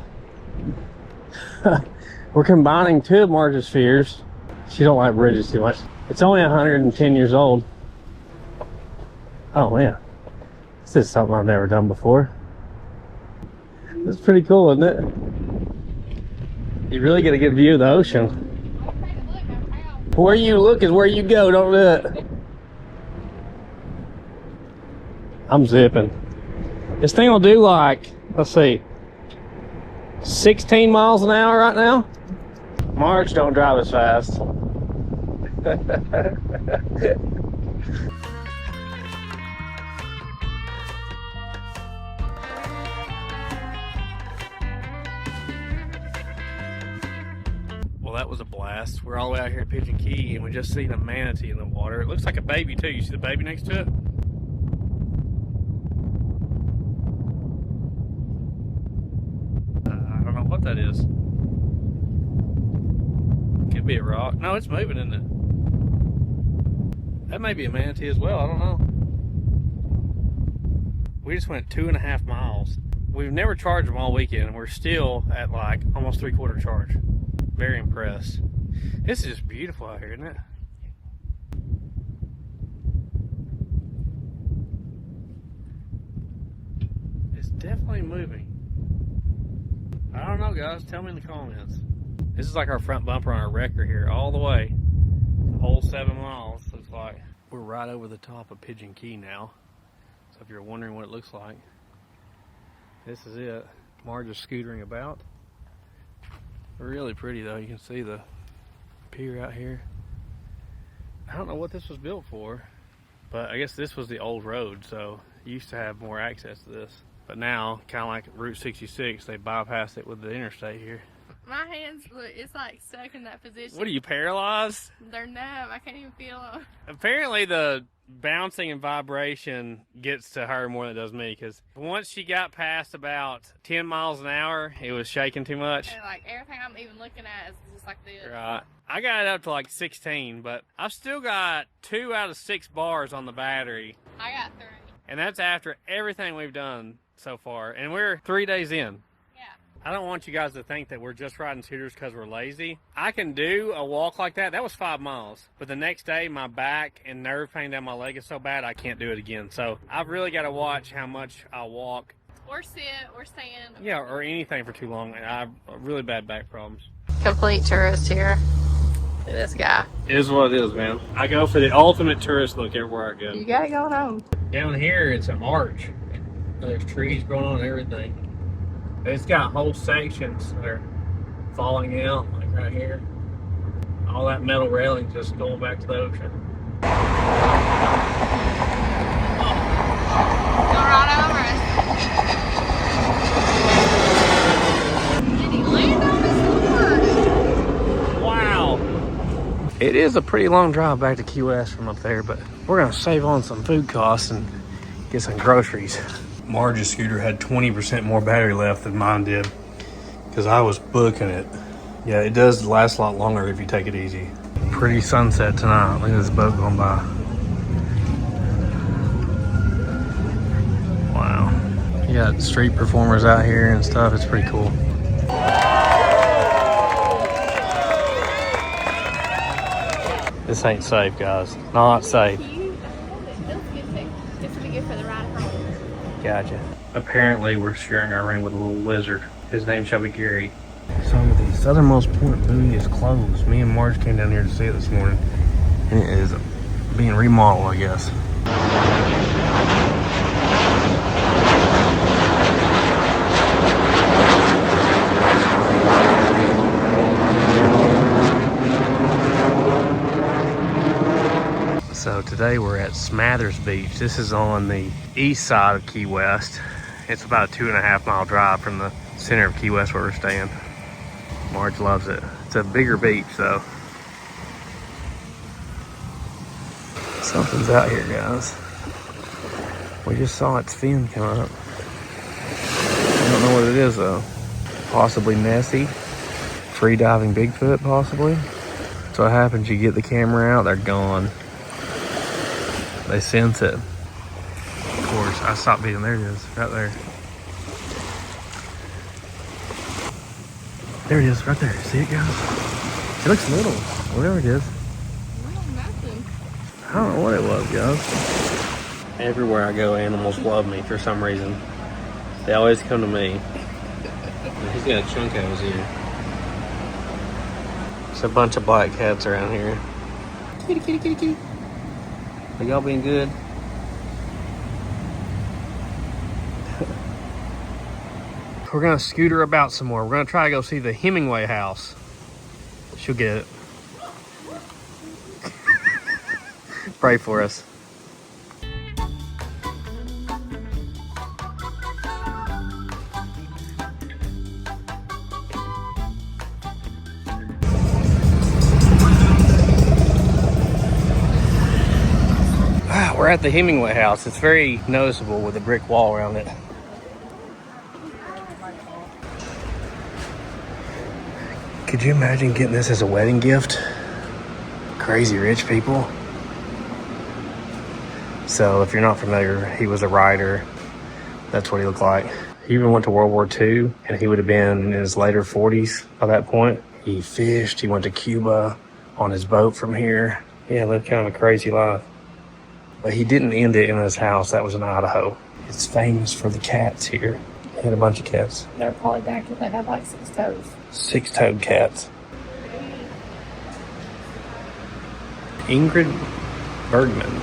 We're combining two of Marge's fears. She don't like bridges too much. It's only 110 years old. Oh man, this is something I've never done before. It's pretty cool, isn't it? You really get a good view of the ocean. Where you look is where you go, don't do it. I'm zipping. This thing will do like, let's see, 16 miles an hour right now. Marge don't drive as fast. Well, that was a blast. We're all the way out here at Pigeon Key and we just seen a manatee in the water. It looks like a baby too. You see the baby next to it? I don't know what that is. Could be a rock. No, it's moving, isn't it? That may be a manatee as well. I don't know. We just went 2.5 miles. We've never charged them all weekend, and we're still at like almost 3/4 charge. Very impressed. This is just beautiful out here, isn't it? It's definitely moving. I don't know, guys. Tell me in the comments. This is like our front bumper on our wrecker here, all the way. The whole 7 miles, looks like. We're right over the top of Pigeon Key now. So if you're wondering what it looks like, this is it. Marge is scootering about. Really pretty though. You can see the pier out here. I don't know what this was built for, but I guess this was the old road, so you used to have more access to this. But now, kind of like Route 66, they bypassed it with the interstate here. My hands, look, it's like stuck in that position. What are you, paralyzed? They're numb. I can't even feel them. Apparently the bouncing and vibration gets to her more than it does me, because once she got past about 10 miles an hour, it was shaking too much. And like everything I'm even looking at is just like this. Right. I got it up to like 16, but I've still got 2 out of 6 bars on the battery. I got 3. And that's after everything we've done so far. And we're 3 days in. I don't want you guys to think that we're just riding scooters because we're lazy. I can do a walk like that. That was 5 miles. But the next day, my back and nerve pain down my leg is so bad, I can't do it again. So I've really got to watch how much I walk. Or sit, or stand. Yeah, or anything for too long. I have really bad back problems. Complete tourist here. Look at this guy. It is what it is, man. I go for the ultimate tourist look everywhere I go. You gotta go home. Down here, it's an arch. There's trees growing on everything. It's got whole sections that are falling out, like right here. All that metal railing just going back to the ocean. Go right over us. It is a pretty long drive back to Key West from up there, but we're gonna save on some food costs and get some groceries. Marge's scooter had 20% more battery left than mine did because I was booking it. Yeah, it does last a lot longer if you take it easy. Pretty sunset tonight. Look at this boat going by. Wow. You got street performers out here and stuff. It's pretty cool. This ain't safe, guys. Not safe. Gotcha. Apparently, we're sharing our ring with a little lizard. His name shall be Gary. So the southernmost point buoy is closed. Me and Marge came down here to see it this morning, and it is being remodeled, I guess. So today we're at Smathers Beach. This is on the east side of Key West. It's about a 2.5 mile drive from the center of Key West where we're staying. Marge loves it. It's a bigger beach though. Something's out here, guys. We just saw its fin come up. I don't know what it is though. Possibly Nessie. Free diving Bigfoot, possibly. So what happens, you get the camera out, they're gone. They sense it. Of course, I stopped beating. There it is, right there. There it is, right there. See it, guys? It looks little, whatever it is. I don't know what it was, guys. Everywhere I go, animals love me for some reason. They always come to me. He's got a chunk out of his ear. There's a bunch of black cats around here. Kitty, kitty, kitty, kitty. Are y'all being good? We're gonna scooter about some more. We're gonna try to go see the Hemingway House. She'll get it. Pray for us. We're at the Hemingway House. It's very noticeable with a brick wall around it. Could you imagine getting this as a wedding gift? Crazy rich people. So if you're not familiar, he was a writer. That's what he looked like. He even went to World War II, and he would have been in his later 40s by that point. He fished, he went to Cuba on his boat from here. Yeah, lived kind of a crazy life. But he didn't end it in his house. That was in Idaho. It's famous for the cats here. He had a bunch of cats. They're polydactyl. They have like 6 toes. 6-toed cats. Ingrid Bergman.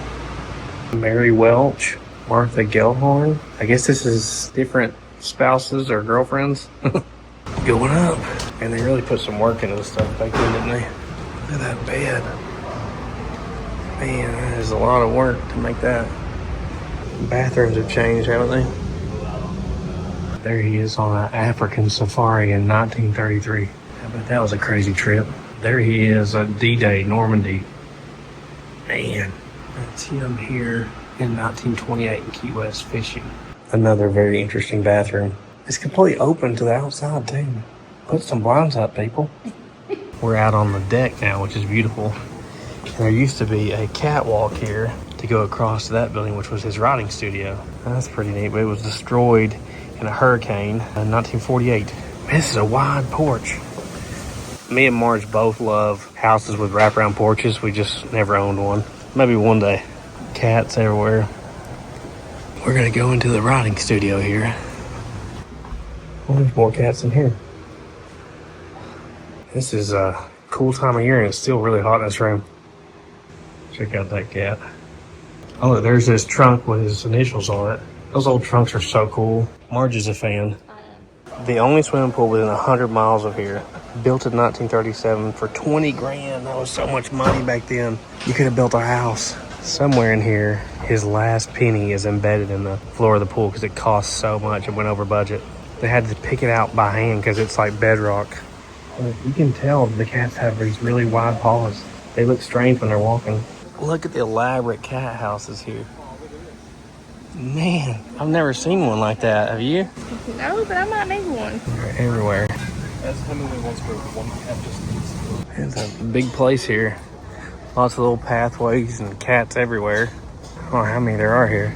Mary Welch. Martha Gellhorn. I guess this is different spouses or girlfriends. Going up. And they really put some work into this stuff back then, didn't they? Look at that bed. Man, that is a lot of work to make that. Bathrooms have changed, haven't they? There he is on an African safari in 1933. I bet that was a crazy trip. There he is at D-Day, Normandy. Man, that's him here in 1928 in Key West fishing. Another very interesting bathroom. It's completely open to the outside too. Put some blinds up, people. We're out on the deck now, which is beautiful. And there used to be a catwalk here to go across to that building, which was his writing studio. That's pretty neat, but it was destroyed in a hurricane in 1948. This is a wide porch. Me and Marge both love houses with wraparound porches. We just never owned one. Maybe one day. Cats everywhere. We're gonna go into the writing studio here. Oh, there's more cats in here. This is a cool time of year and it's still really hot in this room. Check out that cat. Oh, look, there's this trunk with his initials on it. Those old trunks are so cool. Marge is a fan. The only swimming pool within 100 miles of here. Built in 1937 for 20 grand. That was so much money back then. You could have built a house. Somewhere in here, his last penny is embedded in the floor of the pool because it cost so much. It went over budget. They had to pick it out by hand because it's like bedrock. You can tell the cats have these really wide paws. They look strange when they're walking. Look at the elaborate cat houses here. Man, I've never seen one like that. Have you? No, but I might need one. They're everywhere. As Hemingway once wrote, one cat just needs It's a big place here. Lots of little pathways and cats everywhere. I don't know how many there are here.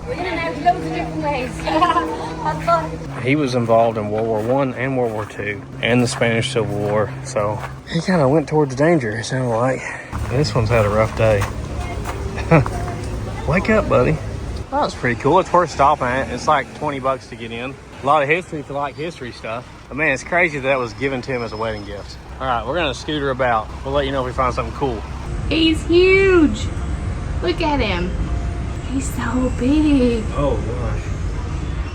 We're gonna have to go to different ways. Have fun. He was involved in World War I and World War II and the Spanish Civil War, so he kind of went towards danger, it sounded like. This one's had a rough day. Wake up, buddy. Oh, it's pretty cool. It's worth stopping at. It's like $20 to get in. A lot of history if you like history stuff. But man, it's crazy that was given to him as a wedding gift. All right, we're gonna scooter about. We'll let you know if we find something cool. He's huge. Look at him. He's so big. Oh gosh.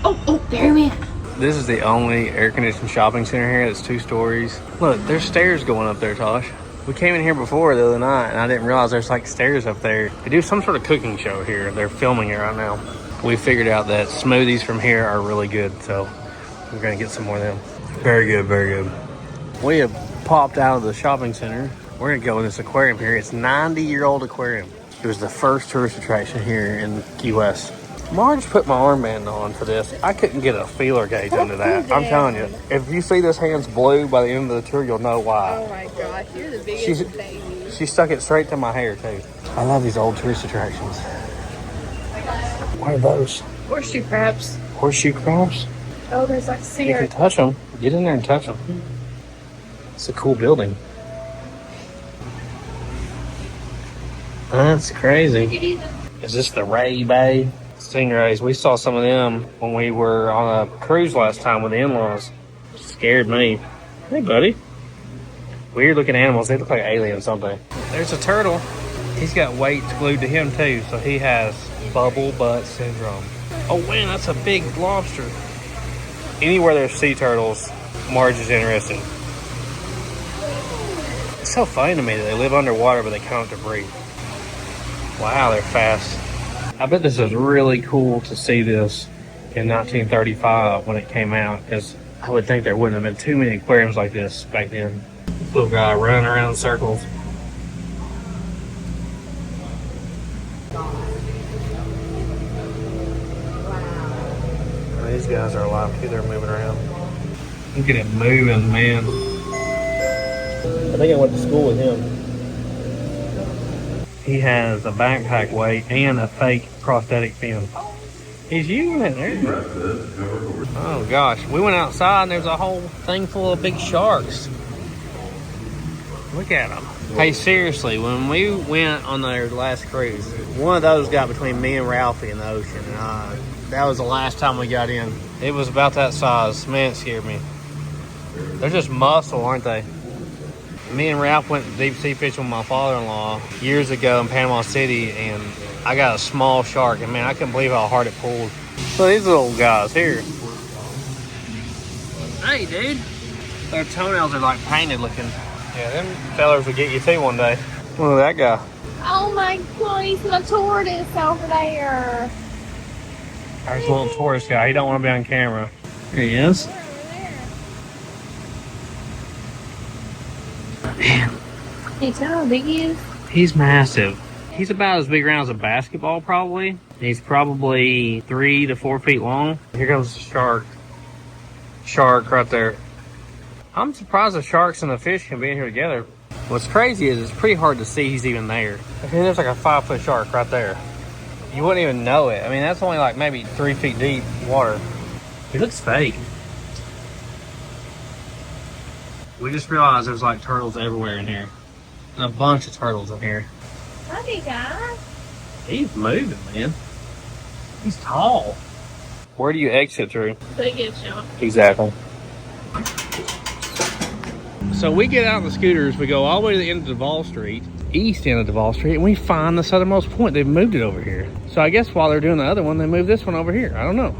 Oh, there he went. This is the only air-conditioned shopping center here that's 2 stories. Look, there's stairs going up there, Tosh. We came in here before the other night, and I didn't realize there's like stairs up there. They do some sort of cooking show here. They're filming it right now. We figured out that smoothies from here are really good, so we're gonna get some more of them. Very good, very good. We have popped out of the shopping center. We're gonna go in this aquarium here. It's a 90-year-old aquarium. It was the first tourist attraction here in Key West. Marge put my armband on for this. I couldn't get a feeler gauge under that. I'm telling you, if you see this hand's blue by the end of the tour, you'll know why. Oh my gosh, you're the biggest baby. She stuck it straight to my hair too. I love these old tourist attractions. What are those? Horseshoe crabs. Horseshoe crabs? Oh, there's like You sea can touch them. Get in there and touch them. It's a cool building. That's crazy. Is this the Ray Bay? Stingrays. We saw some of them when we were on a cruise last time with the in-laws. Scared me. Hey, buddy. Weird looking animals. They look like aliens, don't they? There's a turtle. He's got weights glued to him too, so he has bubble butt syndrome. Oh man, that's a big lobster. Anywhere there's sea turtles, Marge is interested. It's so funny to me that they live underwater, but they come up to breathe. Wow, they're fast. I bet this is really cool to see this in 1935 when it came out, because I would think there wouldn't have been too many aquariums like this back then. Little guy running around in circles. Wow. These guys are alive too, they're moving around. Look at it moving, man. I think I went to school with him. He has a backpack weight and a fake prosthetic fin. He's using it there. Oh gosh, we went outside and there's a whole thing full of big sharks. Look at them. Hey, seriously, when we went on their last cruise, one of those got between me and Ralphie in the ocean. And that was the last time we got in. It was about that size. Man, it scared me. They're just muscle, aren't they? Me and Ralph went deep sea fishing with my father-in-law years ago in Panama City, and I got a small shark, and man, I couldn't believe how hard it pulled. So these little guys here. Hey, dude. Their toenails are like painted looking. Yeah, them fellers will get you too one day. Look at that guy. Oh my god, he's a tortoise over there. There's a little tourist guy. He don't want to be on camera. Here he is. Man. Hey, tell how big he is. He's massive. He's about as big around as a basketball, probably. He's probably 3 to 4 feet long. Here comes the shark. Shark right there. I'm surprised the sharks and the fish can be in here together. What's crazy is it's pretty hard to see he's even there. Okay, there's like a 5-foot shark right there. You wouldn't even know it. I mean, that's only like maybe 3 feet deep water. He looks fake. We just realized there's like turtles everywhere in here. And a bunch of turtles in here. Hi, big guy. He's moving, man. He's tall. Where do you exit through? Big shot. Exactly. So we get out on the scooters, we go all the way to the end of Duval Street, east end of Duval Street, and we find the southernmost point. They've moved it over here. So I guess while they're doing the other one, they moved this one over here. I don't know.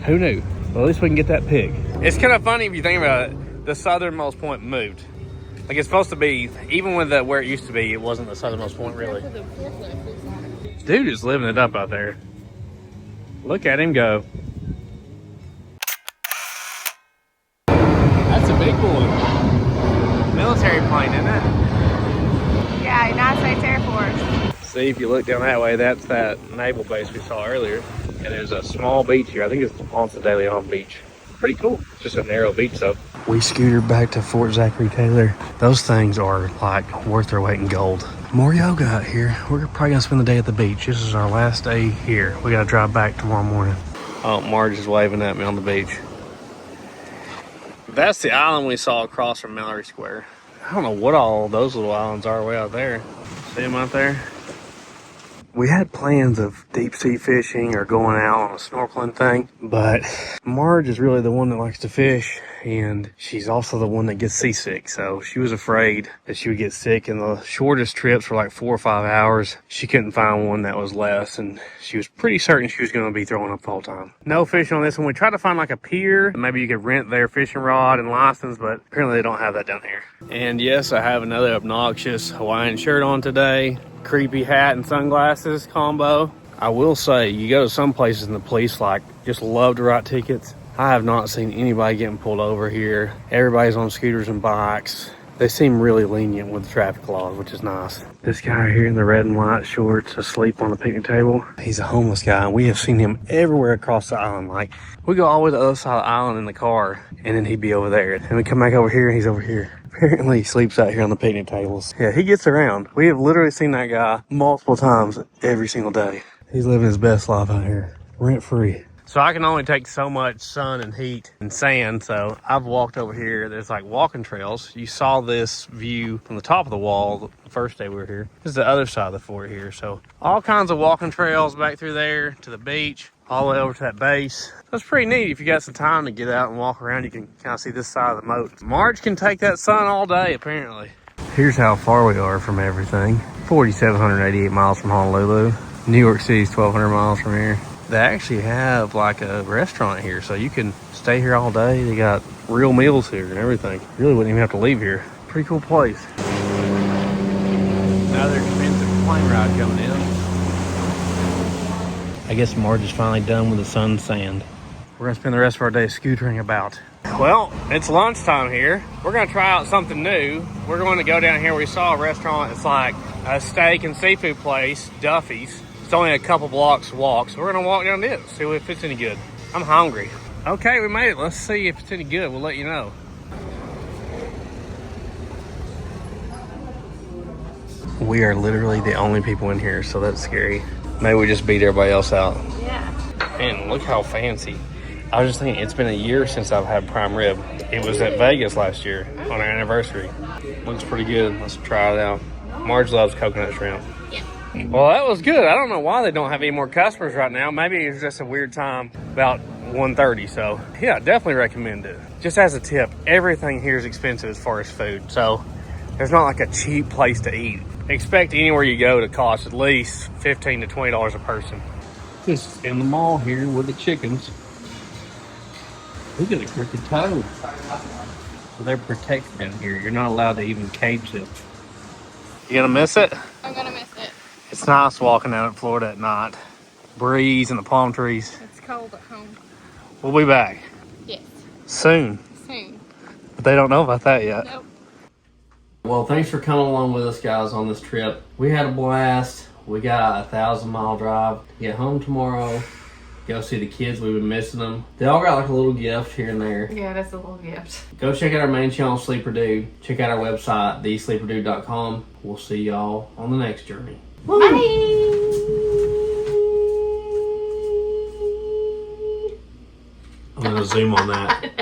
Who knew? Well, at least we can get that pig. It's kind of funny if you think about it. The southernmost point moved. Like it's supposed to be, even with where it used to be, it wasn't the southernmost point really. Dude is living it up out there. Look at him go. That's a big boy. Military plane, isn't it? See, if you look down that way, that's that naval base we saw earlier. And there's a small beach here. I think it's Ponce de Leon Beach. Pretty cool. It's just a narrow beach though. We scootered back to Fort Zachary Taylor. Those things are like worth their weight in gold. More yoga out here. We're probably gonna spend the day at the beach. This is our last day here. We gotta drive back tomorrow morning. Oh, Marge is waving at me on the beach. That's the island we saw across from Mallory Square. I don't know what all those little islands are way out there. See them out there? We had plans of deep sea fishing or going out on a snorkeling thing, but Marge is really the one that likes to fish, and she's also the one that gets seasick. So she was afraid that she would get sick, and the shortest trips were like 4 or 5 hours. She couldn't find one that was less, and she was pretty certain she was going to be throwing up the whole time. No fishing on this one. We tried to find like a pier. Maybe you could rent their fishing rod and license, but apparently they don't have that down here. And yes, I have another obnoxious Hawaiian shirt on today. Creepy hat and sunglasses combo. I will say, you go to some places and the police like just love to write tickets. I have not seen anybody getting pulled over here. Everybody's on scooters and bikes. They seem really lenient with the traffic laws, which is nice. This guy right here in the red and white shorts asleep on the picnic table. He's a homeless guy, and we have seen him everywhere across the island. Like, we go all the way to the other side of the island in the car, and then he'd be over there. And we come back over here, and he's over here. Apparently he sleeps out here on the picnic tables. Yeah, he gets around. We have literally seen that guy multiple times every single day. He's living his best life out here, rent free. So I can only take so much sun and heat and sand, so I've walked over here. There's like walking trails. You saw this view from the top of the wall the first day we were here. This is the other side of the fort here. So all kinds of walking trails back through there to the beach, all the way over to that base. So it's pretty neat. If you got some time to get out and walk around, you can kind of see this side of the moat. Marge can take that sun all day, apparently. Here's how far we are from everything. 4,788 miles from Honolulu. New York City's 1,200 miles from here. They actually have like a restaurant here, so you can stay here all day. They got real meals here and everything. You really wouldn't even have to leave here. Pretty cool place. Another expensive plane ride coming in. I guess Marge is finally done with the sun and sand. We're gonna spend the rest of our day scootering about. Well, it's lunchtime here. We're gonna try out something new. We're going to go down here. We saw a restaurant. It's like a steak and seafood place, Duffy's. It's only a couple blocks walk, so we're gonna walk down this, see if it's any good. I'm hungry. Okay, we made it. Let's see if it's any good. We'll let you know. We are literally the only people in here, so that's scary. Maybe we just beat everybody else out. Yeah. Man, look how fancy. I was just thinking, it's been a year since I've had prime rib. It was at Vegas last year on our anniversary. Looks pretty good. Let's try it out. Marge loves coconut shrimp. Yeah. Well, that was good. I don't know why they don't have any more customers right now. Maybe it's just a weird time, about 1:30. So yeah, definitely recommend it. Just as a tip, everything here is expensive as far as food. So there's not like a cheap place to eat. Expect anywhere you go to cost at least $15 to $20 a person. Just in the mall here with the chickens. Look at the crooked toe. So they're protected down here. You're not allowed to even cage them. You gonna miss it? I'm gonna miss it. It's nice walking out in Florida at night. Breeze and the palm trees. It's cold at home. We'll be back. Yes. Soon. Soon. But they don't know about that yet. Nope. Well, thanks for coming along with us, guys, on this trip. We had a blast. We got a 1,000-mile drive to get home tomorrow. Go see the kids. We've been missing them. They all got like a little gift here and there. Yeah, that's a little gift. Go check out our main channel, Sleeper Dude. Check out our website, thesleeperdude.com. We'll see y'all on the next journey. Bye. I'm gonna zoom on that.